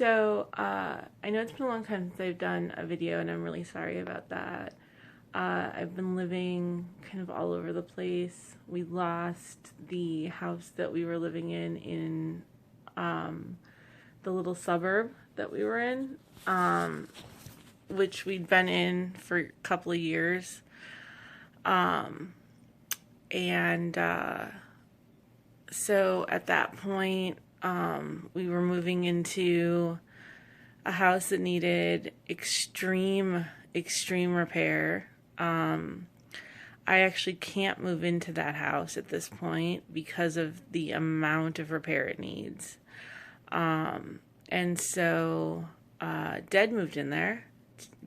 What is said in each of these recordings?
I know it's been a long time since I've done a video, and I'm really sorry about that. I've been living kind of all over the place. We lost the house that we were living in the little suburb that we were in, which we'd been in for a couple of years. And so at that point, we were moving into a house that needed extreme repair. I actually can't move into that house at this point because of the amount of repair it needs. And so Dad moved in there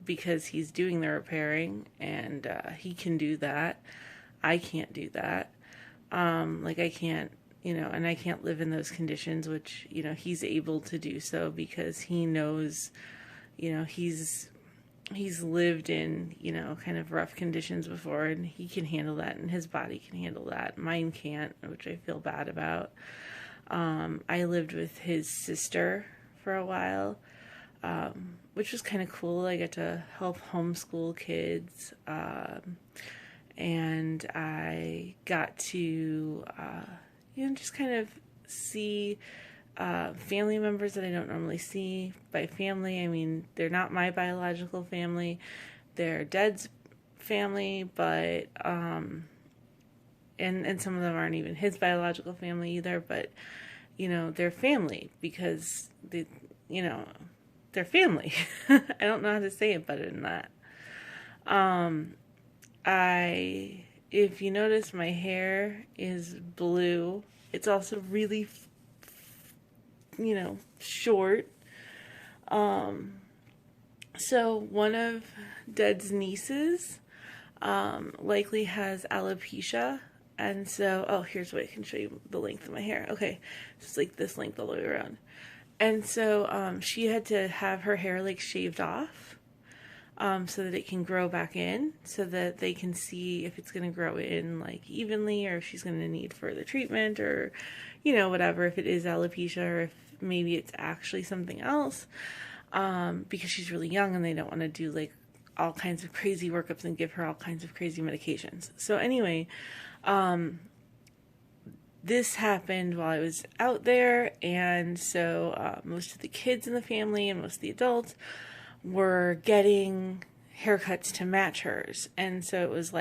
because he's doing the repairing, and he can do that. I can't do that. I can't, and I can't live in those conditions, which, he's able to do so because he knows, he's lived in, kind of rough conditions before, and he can handle that, and his body can handle that. Mine can't, which I feel bad about. I lived with his sister for a while, which was kind of cool. I got to help homeschool kids, and I got to, just kind of see family members that I don't normally see. By family, I mean they're not my biological family; they're Dad's family, but and some of them aren't even his biological family either. But they're family because they're family. I don't know how to say it better than that. If you notice, my hair is blue. It's also really, short. So one of Dad's nieces, likely has alopecia. And so, here's what I can show you the length of my hair. Okay, it's like this length all the way around. And so, she had to have her hair shaved off. So that it can grow back in, so that they can see if it's going to grow in evenly, or if she's going to need further treatment, or whatever, if it is alopecia, or if maybe it's actually something else, because she's really young and they don't want to do all kinds of crazy workups and give her all kinds of crazy medications. So anyway, this happened while I was out there, and so most of the kids in the family and most of the adults were getting haircuts to match hers. And so it was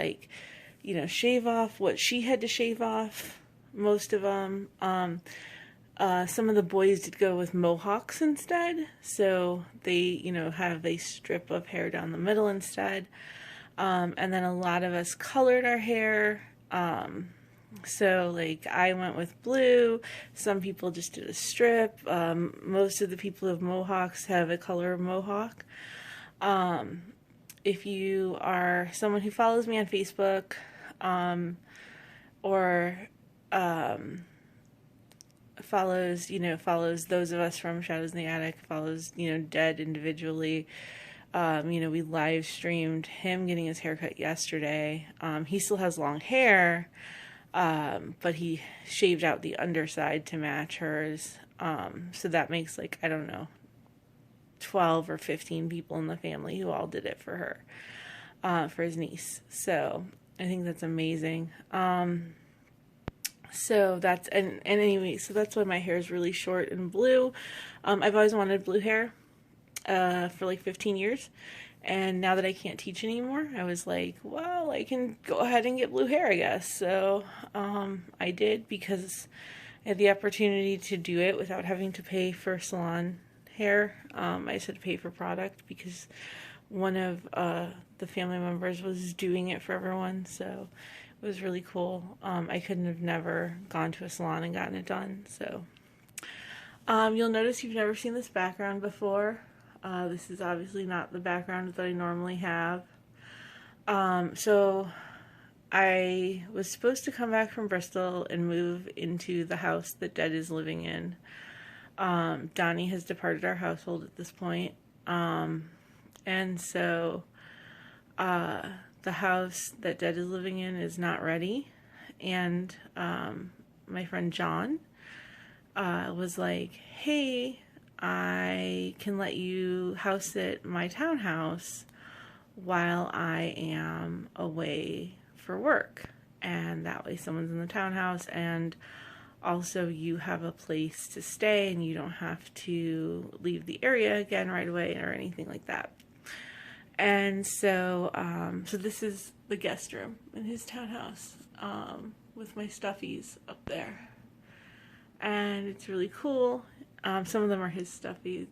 shave off what she had to shave off, most of them. Some of the boys did go with mohawks instead. So they, have a strip of hair down the middle instead. And then a lot of us colored our hair. So I went with blue. Some people just did a strip. Most of the people who have mohawks have a color of mohawk. If you are someone who follows me on Facebook, or follows those of us from Shadows in the Attic, follows, Dead individually. We live streamed him getting his haircut yesterday. He still has long hair, but he shaved out the underside to match hers. So that makes 12 or 15 people in the family who all did it for her, for his niece. So I think that's amazing. So that's, and anyway, so that's why my hair is really short and blue. I've always wanted blue hair, for 15 years. And now that I can't teach anymore, I was well, I can go ahead and get blue hair, I guess. So, I did, because I had the opportunity to do it without having to pay for salon hair. I just had to pay for product because one of the family members was doing it for everyone. So it was really cool. I couldn't have never gone to a salon and gotten it done. So, you'll notice you've never seen this background before. This is obviously not the background that I normally have. So I was supposed to come back from Bristol and move into the house that Dad is living in. Donnie has departed our household at this point. And so the house that Dad is living in is not ready. And my friend John was like, hey, I can let you house sit my townhouse while I am away for work. And that way someone's in the townhouse, and also you have a place to stay and you don't have to leave the area again right away or anything like that. And so, so this is the guest room in his townhouse, with my stuffies up there. And it's really cool. Some of them are his stuffies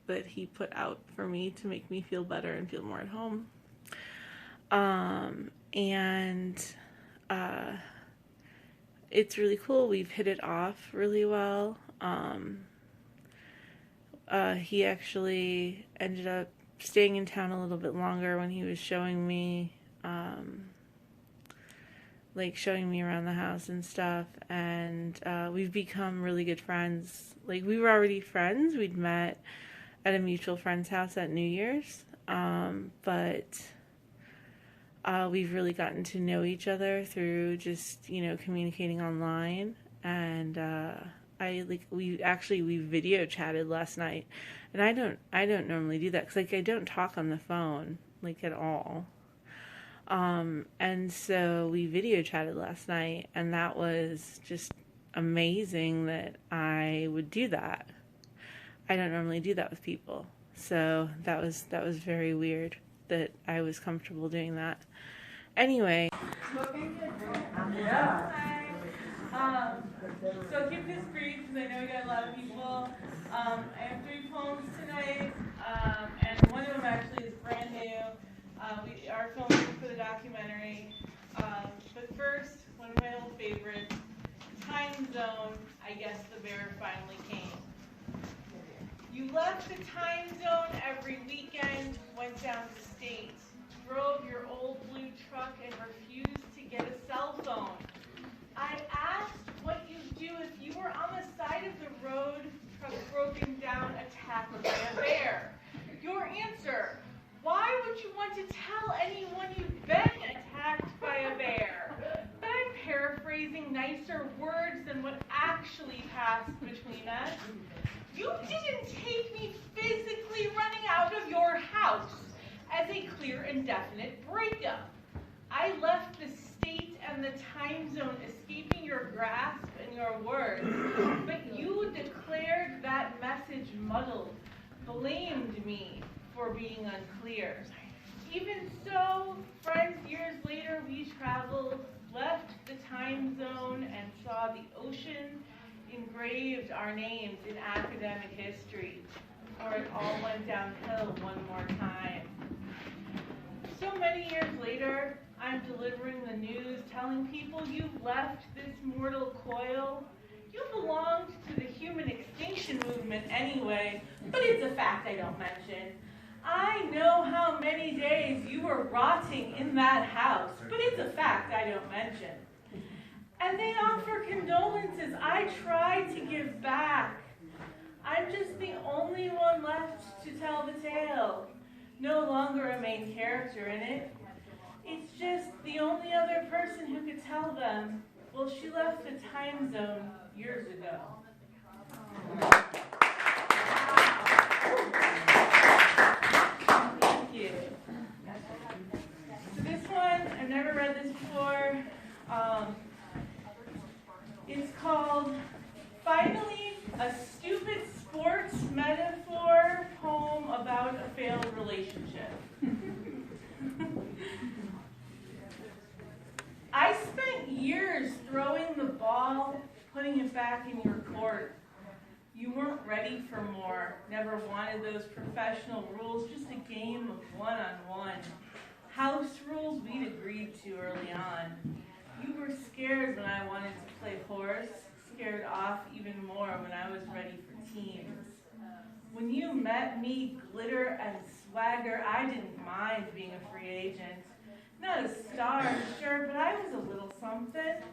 that he put out for me to make me feel better and feel more at home. It's really cool. We've hit it off really well. He actually ended up staying in town a little bit longer when he was showing me, showing me around the house and stuff. And we've become really good friends. Like, we were already friends. We'd met at a mutual friend's house at New Year's. But we've really gotten to know each other through just, communicating online. And we video chatted last night, and I don't normally do that because I don't talk on the phone at all. And so we video chatted last night, and that was just amazing that I would do that. I don't normally do that with people, so that was very weird that I was comfortable doing that. Anyway. Yeah. So keep this brief because I know we got a lot of people. I have 3 poems tonight, and one of them actually is brand new. We are filming for the documentary. But first, one of my old favorites, Time Zone, I Guess the Bear Finally Came. You left the time zone every weekend, went down to state, drove your old blue truck and refused to get a cell phone. I asked what you'd do if you were on the side of the road, truck broken down, attacked by a bear. Your answer, why would you want to tell anyone you've been attacked by a bear? But I'm paraphrasing nicer words than what actually passed between us. You didn't take me physically running out of your house as a clear and definite breakup. I left the state and the time zone escaping your grasp and your words, but you declared that message muddled, blamed me for being unclear. Even so, friends, years later we traveled, left the time zone, and saw the ocean engraved our names in academic history, before it all went downhill one more time. So many years later, I'm delivering the news, telling people you've left this mortal coil. You belonged to the human extinction movement anyway, but it's a fact I don't mention. I know how many days you were rotting in that house, but it's a fact I don't mention. And they offer condolences. I tried to give back. I'm just the only one left to tell the tale. No longer a main character in it. It's just the only other person who could tell them, well, she left the time zone years ago. Thank you. So this one, I've never read this before. It's called Finally, a Stupid Sports Metaphor Poem About a Failed Relationship. I spent years throwing the ball, putting it back in your court. You weren't ready for more, never wanted those professional rules, just a game of one-on-one. House rules we'd agreed to early on. You were scared when I wanted to play horse, scared off even more when I was ready for teams. When you met me, glitter and swagger, I didn't mind being a free agent. Not a star, sure, but I was a little something.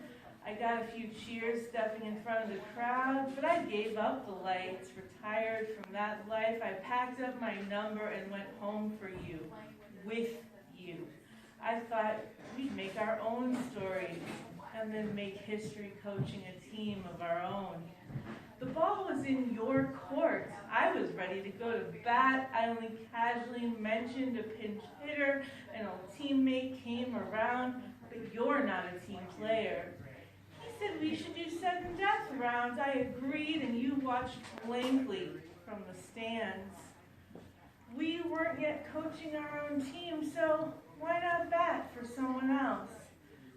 I got a few cheers stepping in front of the crowd, but I gave up the lights, retired from that life. I packed up my number and went home for you, with you. I thought we'd make our own stories and then make history coaching a team of our own. The ball was in your court. I bat. I only casually mentioned a pinch hitter. An old teammate came around, but you're not a team player. He said we should do sudden death rounds. I agreed, and you watched blankly from the stands. We weren't yet coaching our own team, so why not bat for someone else?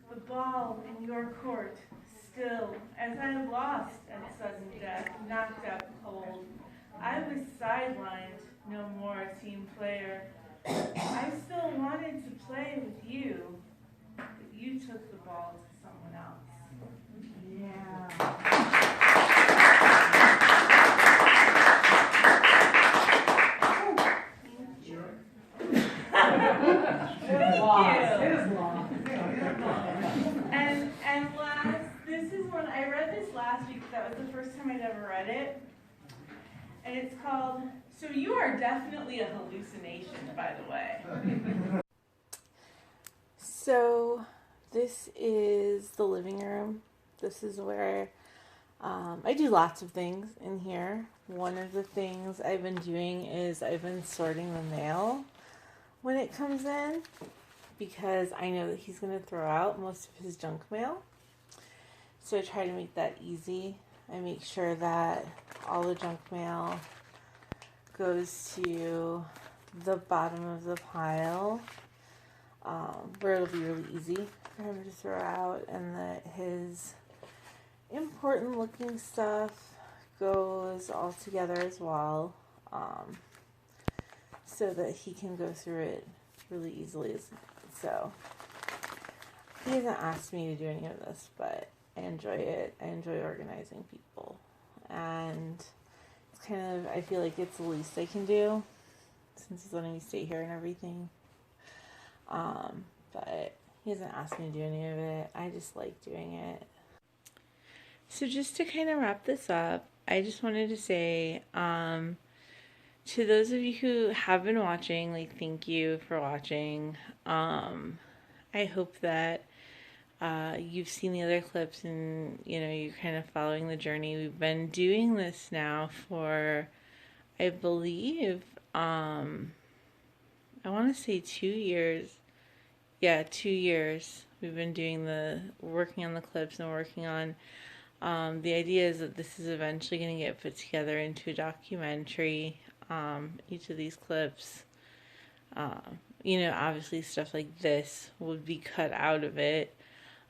The ball in your court, still, as I lost at sudden death, knocked out cold. I was sidelined, no more a team player. I still wanted to play with you, but you took the ball to someone else. Yeah. And last, this is one, I read this last week, that was the first time I'd ever read it. And it's called, So You Are Definitely a Hallucination, by the way. So, this is the living room. This is where I do lots of things in here. One of the things I've been doing is I've been sorting the mail when it comes in, because I know that he's going to throw out most of his junk mail. So I try to make that easy. I make sure that all the junk mail goes to the bottom of the pile, where it'll be really easy for him to throw out, and that his important looking stuff goes all together as well, so that he can go through it really easily. So he hasn't asked me to do any of this, but I enjoy it. I enjoy organizing people, and it's kind of, I feel like it's the least I can do since he's letting me stay here and everything. But he hasn't asked me to do any of it. I just like doing it. So just to kind of wrap this up, I just wanted to say, to those of you who have been watching, like, thank you for watching. I hope that you've seen the other clips and, you know, you're kind of following the journey. We've been doing this now for, I believe, I want to say 2 years. Yeah, 2 years. We've been working on the clips and working on, the idea is that this is eventually going to get put together into a documentary. Each of these clips, you know, obviously stuff like this would be cut out of it,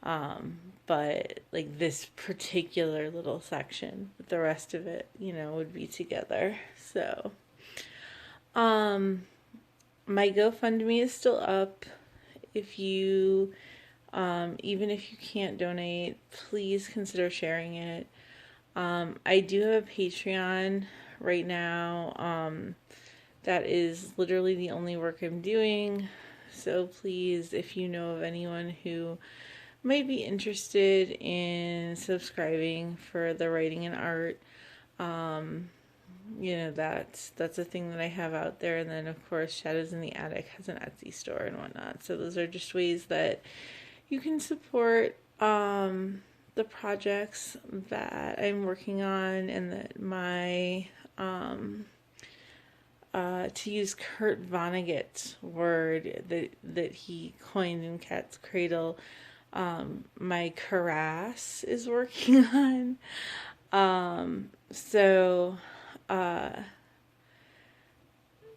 but like this particular little section, but the rest of it, you know, would be together. So, my GoFundMe is still up. If you, even if you can't donate, please consider sharing it. I do have a Patreon right now. That is literally the only work I'm doing. So please, if you know of anyone who might be interested in subscribing for the writing and art, you know, that's a thing that I have out there. And then of course Shadows in the Attic has an Etsy store and whatnot. So those are just ways that you can support the projects that I'm working on, and that my to use Kurt Vonnegut's word that he coined in Cat's Cradle, my Karass is working on. So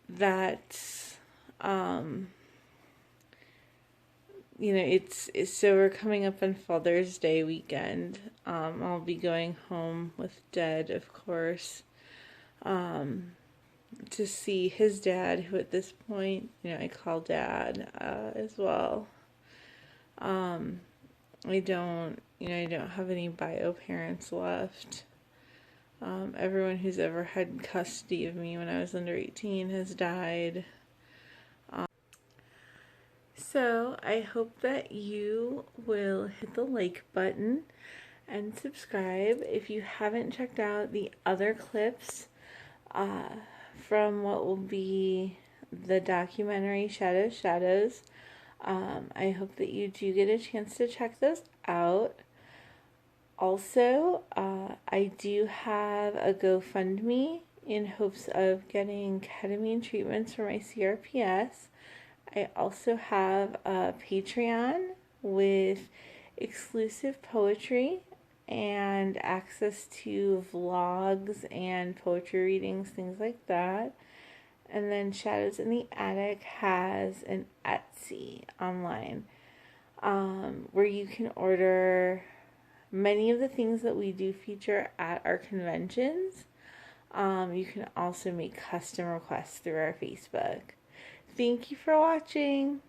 that's you know, it's so we're coming up on Father's Day weekend. I'll be going home with Dad, of course, to see his dad, who at this point, you know, I call Dad as well. I don't have any bio parents left. Everyone who's ever had custody of me when I was under 18 has died. So I hope that you will hit the like button and subscribe. If you haven't checked out the other clips from what will be the documentary Shadows, I hope that you do get a chance to check those out. Also, I do have a GoFundMe in hopes of getting ketamine treatments for my CRPS. I also have a Patreon with exclusive poetry and access to vlogs and poetry readings, things like that. And then Shadows in the Attic has an Etsy online where you can order many of the things that we do feature at our conventions. You can also make custom requests through our Facebook. Thank you for watching.